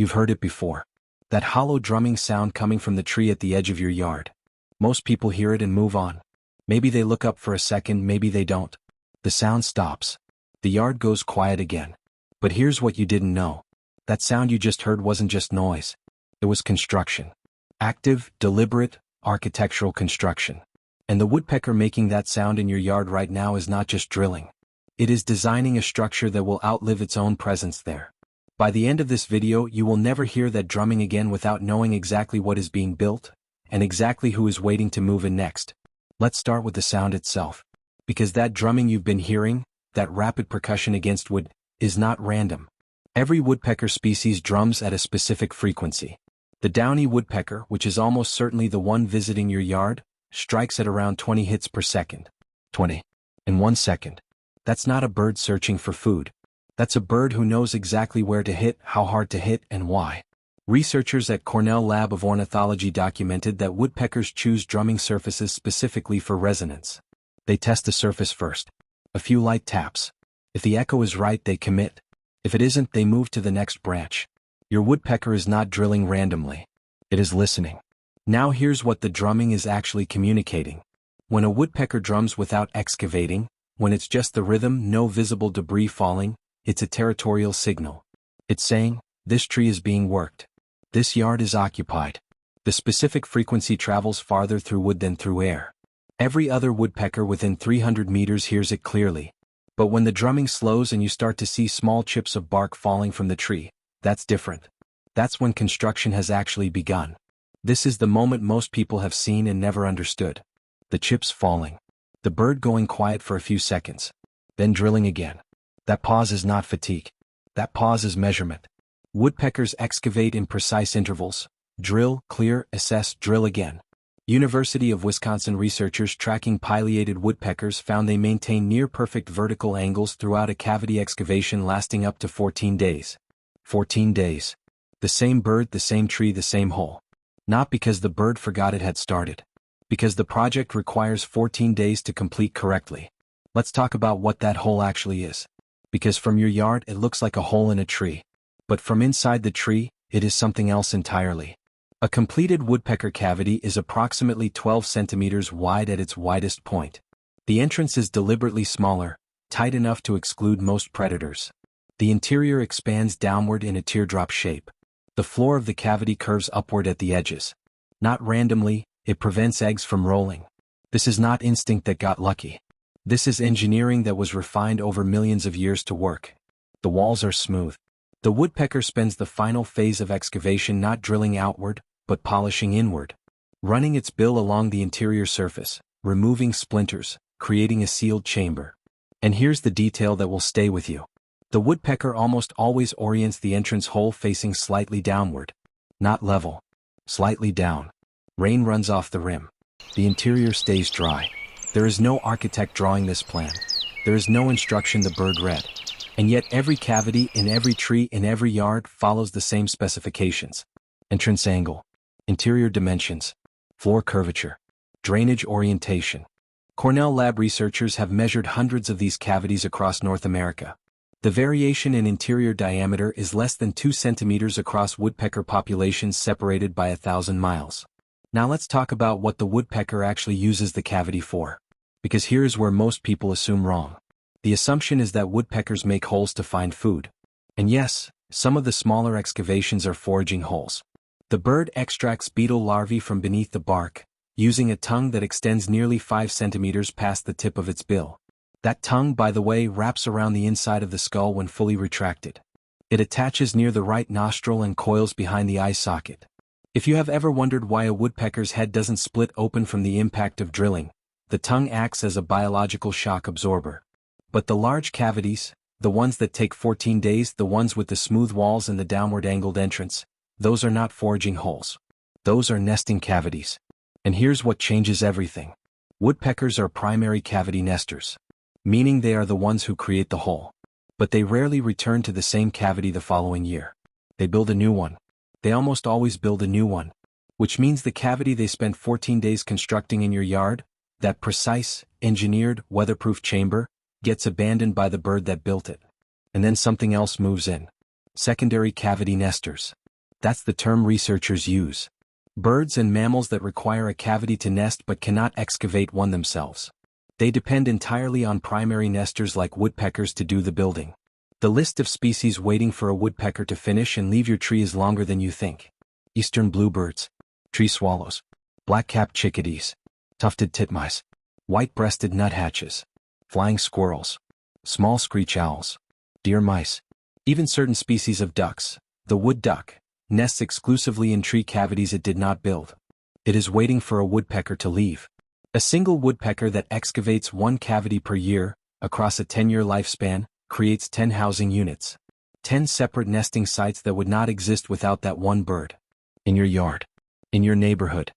You've heard it before. That hollow drumming sound coming from the tree at the edge of your yard. Most people hear it and move on. Maybe they look up for a second, maybe they don't. The sound stops. The yard goes quiet again. But here's what you didn't know. That sound you just heard wasn't just noise. It was construction. Active, deliberate, architectural construction. And the woodpecker making that sound in your yard right now is not just drilling. It is designing a structure that will outlive its own presence there. By the end of this video, you will never hear that drumming again without knowing exactly what is being built, and exactly who is waiting to move in next. Let's start with the sound itself. Because that drumming you've been hearing, that rapid percussion against wood, is not random. Every woodpecker species drums at a specific frequency. The downy woodpecker, which is almost certainly the one visiting your yard, strikes at around 20 hits per second. 20. In 1 second. That's not a bird searching for food. That's a bird who knows exactly where to hit, how hard to hit, and why. Researchers at Cornell Lab of Ornithology documented that woodpeckers choose drumming surfaces specifically for resonance. They test the surface first. A few light taps. If the echo is right, they commit. If it isn't, they move to the next branch. Your woodpecker is not drilling randomly. It is listening. Now here's what the drumming is actually communicating. When a woodpecker drums without excavating, when it's just the rhythm, no visible debris falling, it's a territorial signal. It's saying, this tree is being worked. This yard is occupied. The specific frequency travels farther through wood than through air. Every other woodpecker within 300 meters hears it clearly. But when the drumming slows and you start to see small chips of bark falling from the tree, that's different. That's when construction has actually begun. This is the moment most people have seen and never understood. The chips falling. The bird going quiet for a few seconds. Then drilling again. That pause is not fatigue. That pause is measurement. Woodpeckers excavate in precise intervals. Drill, clear, assess, drill again. University of Wisconsin researchers tracking pileated woodpeckers found they maintain near-perfect vertical angles throughout a cavity excavation lasting up to 14 days. 14 days. The same bird, the same tree, the same hole. Not because the bird forgot it had started. Because the project requires 14 days to complete correctly. Let's talk about what that hole actually is. Because from your yard it looks like a hole in a tree. But from inside the tree, it is something else entirely. A completed woodpecker cavity is approximately 12 centimeters wide at its widest point. The entrance is deliberately smaller, tight enough to exclude most predators. The interior expands downward in a teardrop shape. The floor of the cavity curves upward at the edges. Not randomly, it prevents eggs from rolling. This is not instinct that got lucky. This is engineering that was refined over millions of years to work. The walls are smooth. The woodpecker spends the final phase of excavation not drilling outward, but polishing inward. Running its bill along the interior surface, removing splinters, creating a sealed chamber. And here's the detail that will stay with you. The woodpecker almost always orients the entrance hole facing slightly downward. Not level. Slightly down. Rain runs off the rim. The interior stays dry. There is no architect drawing this plan. There is no instruction the bird read. And yet every cavity in every tree in every yard follows the same specifications. Entrance angle. Interior dimensions. Floor curvature. Drainage orientation. Cornell lab researchers have measured hundreds of these cavities across North America. The variation in interior diameter is less than 2 centimeters across woodpecker populations separated by 1,000 miles. Now let's talk about what the woodpecker actually uses the cavity for. Because here is where most people assume wrong. The assumption is that woodpeckers make holes to find food. And yes, some of the smaller excavations are foraging holes. The bird extracts beetle larvae from beneath the bark, using a tongue that extends nearly 5 centimeters past the tip of its bill. That tongue, by the way, wraps around the inside of the skull when fully retracted. It attaches near the right nostril and coils behind the eye socket. If you have ever wondered why a woodpecker's head doesn't split open from the impact of drilling, the tongue acts as a biological shock absorber. But the large cavities, the ones that take 14 days, the ones with the smooth walls and the downward angled entrance, those are not foraging holes. Those are nesting cavities. And here's what changes everything. Woodpeckers are primary cavity nesters. Meaning they are the ones who create the hole. But they rarely return to the same cavity the following year. They build a new one. They almost always build a new one. Which means the cavity they spent 14 days constructing in your yard, that precise, engineered, weatherproof chamber, gets abandoned by the bird that built it. And then something else moves in. Secondary cavity nesters. That's the term researchers use. Birds and mammals that require a cavity to nest but cannot excavate one themselves. They depend entirely on primary nesters like woodpeckers to do the building. The list of species waiting for a woodpecker to finish and leave your tree is longer than you think. Eastern bluebirds, tree swallows, black-capped chickadees, tufted titmice, white-breasted nuthatches, flying squirrels, small screech owls, deer mice, even certain species of ducks, the wood duck, nests exclusively in tree cavities it did not build. It is waiting for a woodpecker to leave. A single woodpecker that excavates one cavity per year, across a 10-year lifespan, creates 10 housing units. 10 separate nesting sites that would not exist without that one bird. In your yard. In your neighborhood.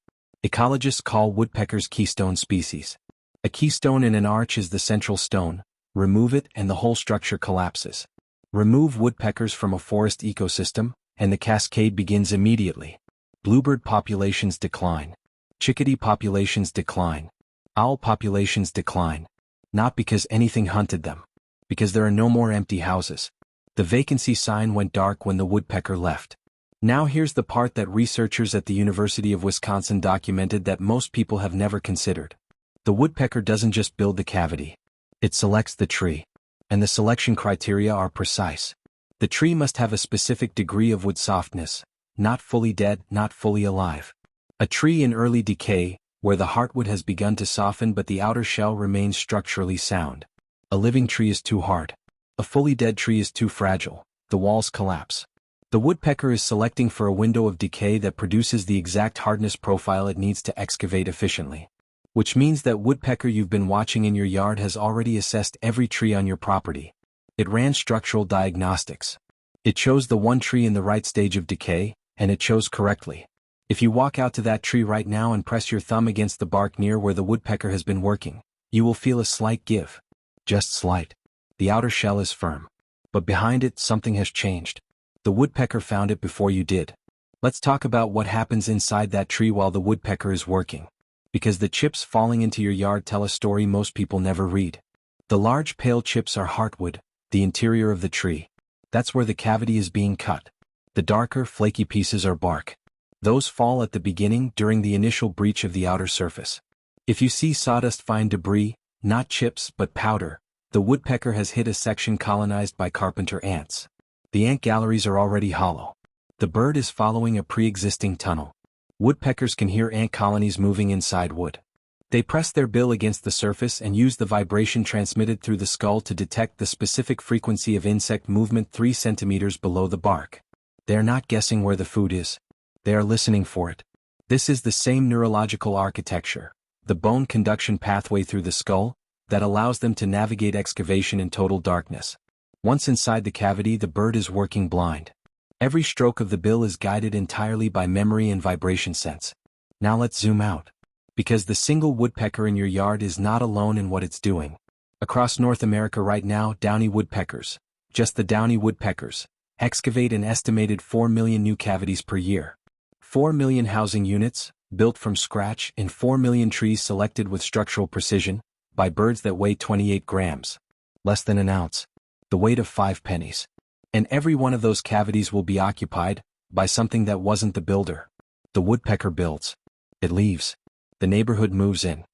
Ecologists call woodpeckers keystone species. A keystone in an arch is the central stone. Remove it and the whole structure collapses. Remove woodpeckers from a forest ecosystem, and the cascade begins immediately. Bluebird populations decline. Chickadee populations decline. Owl populations decline. Not because anything hunted them. Because there are no more empty houses. The vacancy sign went dark when the woodpecker left. Now here's the part that researchers at the University of Wisconsin documented that most people have never considered. The woodpecker doesn't just build the cavity. It selects the tree. And the selection criteria are precise. The tree must have a specific degree of wood softness, not fully dead, not fully alive. A tree in early decay, where the heartwood has begun to soften but the outer shell remains structurally sound. A living tree is too hard. A fully dead tree is too fragile. The walls collapse. The woodpecker is selecting for a window of decay that produces the exact hardness profile it needs to excavate efficiently. Which means that woodpecker you've been watching in your yard has already assessed every tree on your property. It ran structural diagnostics. It chose the one tree in the right stage of decay, and it chose correctly. If you walk out to that tree right now and press your thumb against the bark near where the woodpecker has been working, you will feel a slight give. Just slight. The outer shell is firm. But behind it, something has changed. The woodpecker found it before you did. Let's talk about what happens inside that tree while the woodpecker is working. Because the chips falling into your yard tell a story most people never read. The large pale chips are heartwood, the interior of the tree. That's where the cavity is being cut. The darker, flaky pieces are bark. Those fall at the beginning during the initial breach of the outer surface. If you see sawdust fine debris, not chips but powder, the woodpecker has hit a section colonized by carpenter ants. The ant galleries are already hollow. The bird is following a pre-existing tunnel. Woodpeckers can hear ant colonies moving inside wood. They press their bill against the surface and use the vibration transmitted through the skull to detect the specific frequency of insect movement 3 centimeters below the bark. They are not guessing where the food is. They are listening for it. This is the same neurological architecture, the bone conduction pathway through the skull, that allows them to navigate excavation in total darkness. Once inside the cavity, the bird is working blind. Every stroke of the bill is guided entirely by memory and vibration sense. Now let's zoom out. Because the single woodpecker in your yard is not alone in what it's doing. Across North America right now, downy woodpeckers, just the downy woodpeckers, excavate an estimated 4 million new cavities per year. 4 million housing units, built from scratch in 4 million trees selected with structural precision, by birds that weigh 28 grams. Less than an ounce. The weight of 5 pennies. And every one of those cavities will be occupied by something that wasn't the builder. The woodpecker builds. It leaves. The neighborhood moves in.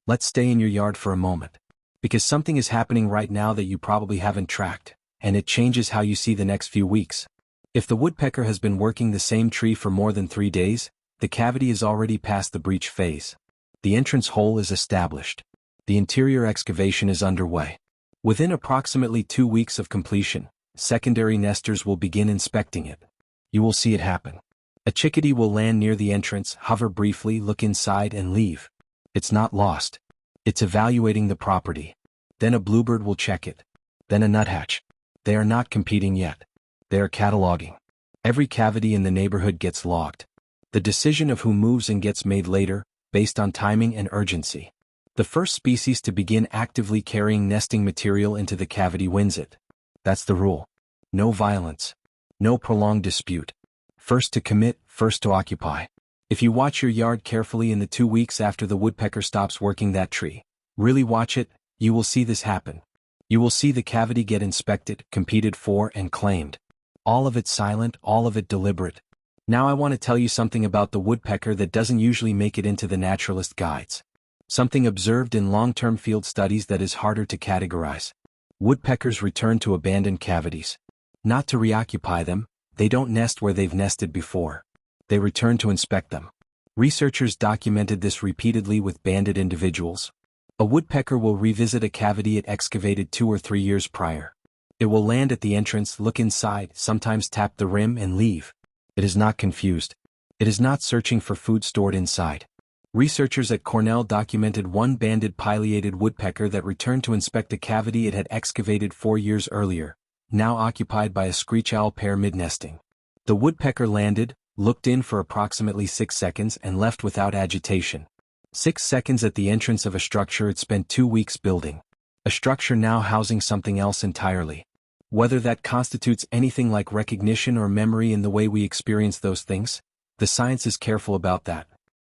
Let's stay in your yard for a moment. Because something is happening right now that you probably haven't tracked, and it changes how you see the next few weeks. If the woodpecker has been working the same tree for more than 3 days, the cavity is already past the breach phase. The entrance hole is established. The interior excavation is underway. Within approximately 2 weeks of completion, secondary nesters will begin inspecting it. You will see it happen. A chickadee will land near the entrance, hover briefly, look inside and leave. It's not lost. It's evaluating the property. Then a bluebird will check it. Then a nuthatch. They are not competing yet. They are cataloging. Every cavity in the neighborhood gets logged. The decision of who moves in gets made later, based on timing and urgency. The first species to begin actively carrying nesting material into the cavity wins it. That's the rule. No violence. No prolonged dispute. First to commit, first to occupy. If you watch your yard carefully in the 2 weeks after the woodpecker stops working that tree, really watch it, you will see this happen. You will see the cavity get inspected, competed for, and claimed. All of it silent, all of it deliberate. Now I want to tell you something about the woodpecker that doesn't usually make it into the naturalist guides. Something observed in long-term field studies that is harder to categorize. Woodpeckers return to abandoned cavities. Not to reoccupy them, they don't nest where they've nested before. They return to inspect them. Researchers documented this repeatedly with banded individuals. A woodpecker will revisit a cavity it excavated 2 or 3 years prior. It will land at the entrance, look inside, sometimes tap the rim and leave. It is not confused. It is not searching for food stored inside. Researchers at Cornell documented one banded pileated woodpecker that returned to inspect a cavity it had excavated 4 years earlier, now occupied by a screech owl pair mid-nesting. The woodpecker landed, looked in for approximately 6 seconds and left without agitation. 6 seconds at the entrance of a structure it spent 2 weeks building. A structure now housing something else entirely. Whether that constitutes anything like recognition or memory in the way we experience those things, the science is careful about that.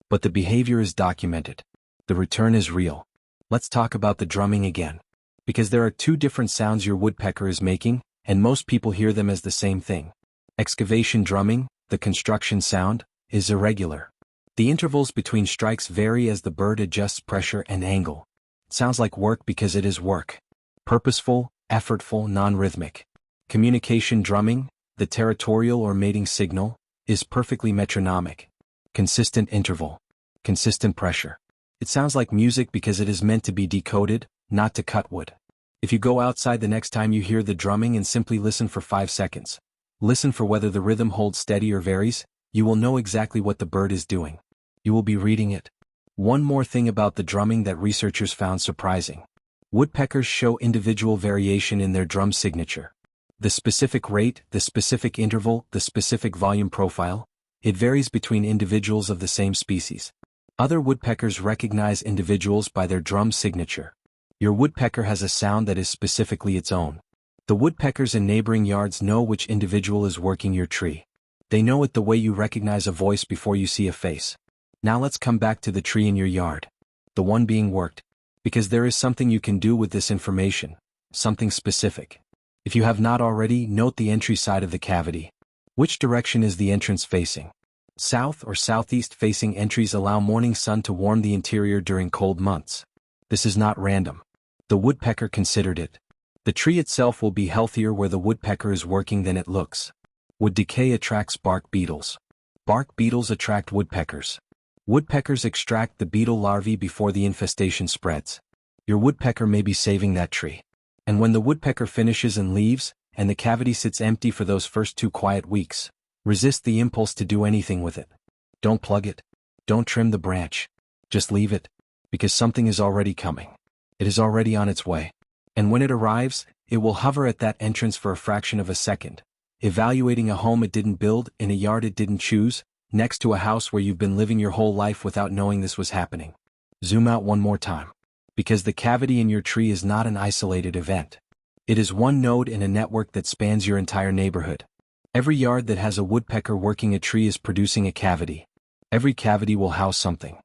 But the behavior is documented. The return is real. Let's talk about the drumming again. Because there are 2 different sounds your woodpecker is making, and most people hear them as the same thing. Excavation drumming, the construction sound, is irregular. The intervals between strikes vary as the bird adjusts pressure and angle. It sounds like work because it is work. Purposeful, effortful, non-rhythmic. Communication drumming, the territorial or mating signal, is perfectly metronomic. Consistent interval. Consistent pressure. It sounds like music because it is meant to be decoded, not to cut wood. If you go outside the next time you hear the drumming and simply listen for 5 seconds, listen for whether the rhythm holds steady or varies, you will know exactly what the bird is doing. You will be reading it. One more thing about the drumming that researchers found surprising. Woodpeckers show individual variation in their drum signature. The specific rate, the specific interval, the specific volume profile, it varies between individuals of the same species. Other woodpeckers recognize individuals by their drum signature. Your woodpecker has a sound that is specifically its own. The woodpeckers in neighboring yards know which individual is working your tree. They know it the way you recognize a voice before you see a face. Now let's come back to the tree in your yard. The one being worked. Because there is something you can do with this information. Something specific. If you have not already, note the entry side of the cavity. Which direction is the entrance facing? South or southeast facing entries allow morning sun to warm the interior during cold months. This is not random. The woodpecker considered it. The tree itself will be healthier where the woodpecker is working than it looks. Wood decay attracts bark beetles. Bark beetles attract woodpeckers. Woodpeckers extract the beetle larvae before the infestation spreads. Your woodpecker may be saving that tree. And when the woodpecker finishes and leaves, and the cavity sits empty for those first 2 quiet weeks, resist the impulse to do anything with it. Don't plug it. Don't trim the branch. Just leave it. Because something is already coming. It is already on its way. And when it arrives, it will hover at that entrance for a fraction of a second, evaluating a home it didn't build, in a yard it didn't choose, next to a house where you've been living your whole life without knowing this was happening. Zoom out one more time. Because the cavity in your tree is not an isolated event. It is one node in a network that spans your entire neighborhood. Every yard that has a woodpecker working a tree is producing a cavity. Every cavity will house something.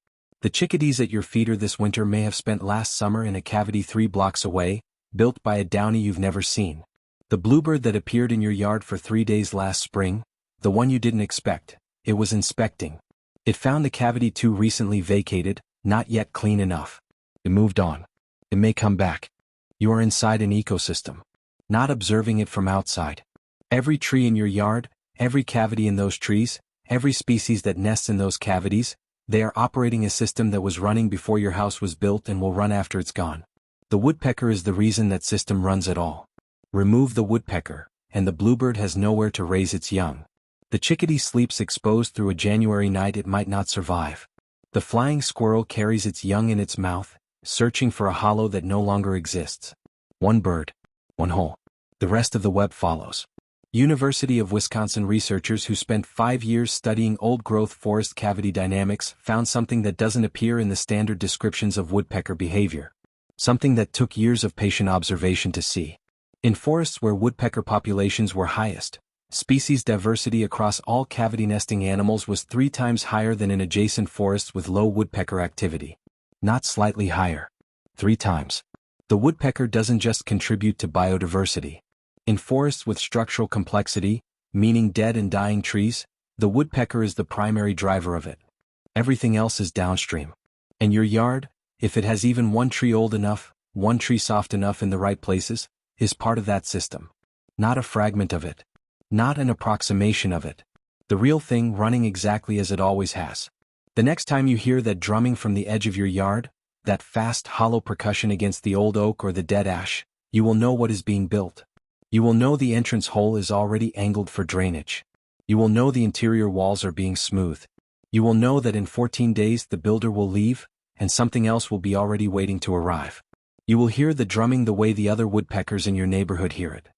The chickadees at your feeder this winter may have spent last summer in a cavity 3 blocks away, built by a downy you've never seen. The bluebird that appeared in your yard for 3 days last spring, the one you didn't expect, it was inspecting. It found the cavity too recently vacated, not yet clean enough. It moved on. It may come back. You are inside an ecosystem, not observing it from outside. Every tree in your yard, every cavity in those trees, every species that nests in those cavities, they are operating a system that was running before your house was built and will run after it's gone. The woodpecker is the reason that system runs at all. Remove the woodpecker, and the bluebird has nowhere to raise its young. The chickadee sleeps exposed through a January night it might not survive. The flying squirrel carries its young in its mouth, searching for a hollow that no longer exists. One bird, one hole. The rest of the web follows. University of Wisconsin researchers who spent 5 years studying old-growth forest cavity dynamics found something that doesn't appear in the standard descriptions of woodpecker behavior. Something that took years of patient observation to see. In forests where woodpecker populations were highest, species diversity across all cavity nesting animals was 3 times higher than in adjacent forests with low woodpecker activity. Not slightly higher. 3 times. The woodpecker doesn't just contribute to biodiversity. In forests with structural complexity, meaning dead and dying trees, The woodpecker is the primary driver of it. Everything else is downstream. And your yard, if it has even one tree old enough, one tree soft enough in the right places, is part of that system. Not a fragment of it. Not an approximation of it. The real thing running exactly as it always has. The next time you hear that drumming from the edge of your yard, that fast, hollow percussion against the old oak or the dead ash, you will know what is being built. You will know the entrance hole is already angled for drainage. You will know the interior walls are being smoothed. You will know that in 14 days the builder will leave, and something else will be already waiting to arrive. You will hear the drumming the way the other woodpeckers in your neighborhood hear it.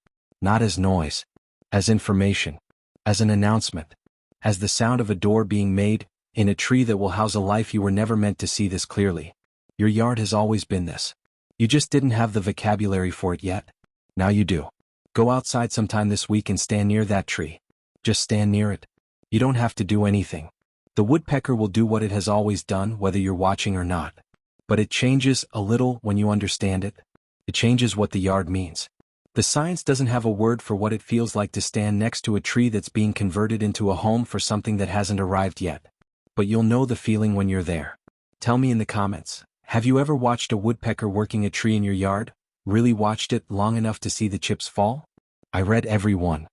Not as noise. As information. As an announcement. As the sound of a door being made, in a tree that will house a life you were never meant to see this clearly. Your yard has always been this. You just didn't have the vocabulary for it yet. Now you do. Go outside sometime this week and stand near that tree. Just stand near it. You don't have to do anything. The woodpecker will do what it has always done whether you're watching or not. But it changes a little when you understand it. It changes what the yard means. The science doesn't have a word for what it feels like to stand next to a tree that's being converted into a home for something that hasn't arrived yet. But you'll know the feeling when you're there. Tell me in the comments, have you ever watched a woodpecker working a tree in your yard? Really watched it long enough to see the chips fall? I read every one.